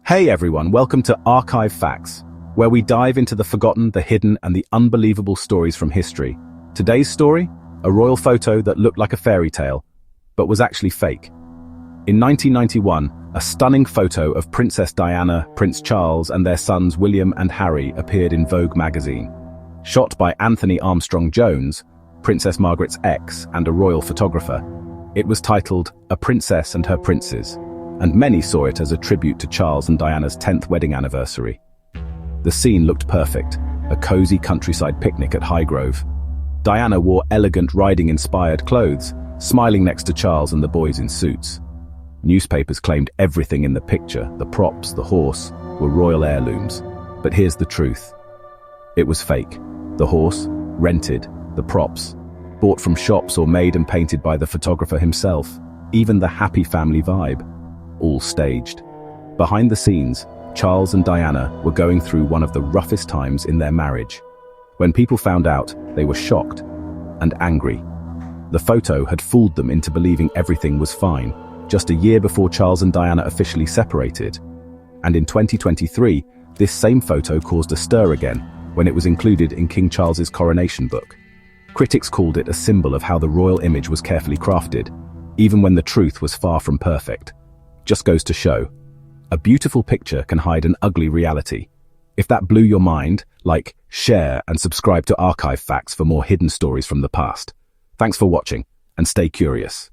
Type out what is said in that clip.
Hey everyone, welcome to Archivefacts, where we dive into the forgotten, the hidden, and the unbelievable stories from history. Today's story? A royal photo that looked like a fairy tale, but was actually fake. In 1991, a stunning photo of Princess Diana, Prince Charles, and their sons William and Harry appeared in Vogue magazine. Shot by Anthony Armstrong Jones, Princess Margaret's ex and a royal photographer, it was titled A Princess and Her Princes, and many saw it as a tribute to Charles and Diana's 10th wedding anniversary. The scene looked perfect, a cozy countryside picnic at Highgrove. Diana wore elegant riding-inspired clothes, smiling next to Charles and the boys in suits. Newspapers claimed everything in the picture, the props, the horse, were royal heirlooms. But here's the truth. It was fake. The horse, rented, the props, bought from shops or made and painted by the photographer himself, even the happy family vibe, all staged. Behind the scenes, Charles and Diana were going through one of the roughest times in their marriage. When people found out, they were shocked and angry. The photo had fooled them into believing everything was fine, just a year before Charles and Diana officially separated. And in 2023, this same photo caused a stir again when it was included in King Charles's coronation book. Critics called it a symbol of how the royal image was carefully crafted, even when the truth was far from perfect. Just goes to show, a beautiful picture can hide an ugly reality. If that blew your mind, like, share, and subscribe to Archive Facts for more hidden stories from the past. Thanks for watching, and stay curious.